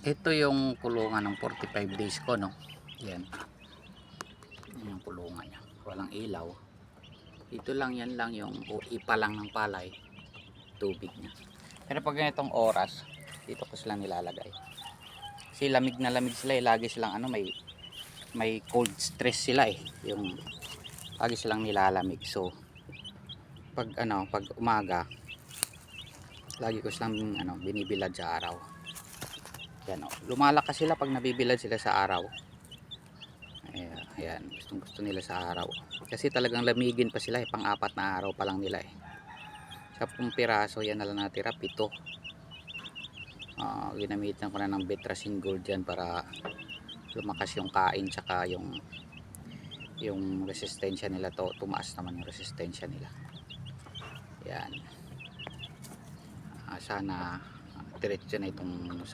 Ito yung kulungan ng 45 days ko, no. Yan. Yan yung kulungan niya. Walang ilaw. Dito lang, yan lang yung ipa lang ng palay. Tubig niya. Pero pag ganitong oras, dito ko sila nilalagay. Kasi lamig na lamig sila eh. Lagi silang may cold stress sila eh. Yung lagi silang nilalamig. So pag umaga, lagi ko silang binibilad sa araw. Yan oh. Lumalakas sila pag nabibilad sila sa araw. Ayan, gustong gusto nila sa araw. Kasi talagang lamigin pa sila eh. Pang-apat na araw pa lang nila eh. Sa 10 piraso, yan na lang natira, 7. Ginamitan ko na ng Betracin Gold yan para lumakas yung kain, tsaka yung resistensya nila, tumaas naman yung resistensya nila. Yan. Sana diretso na itong 10.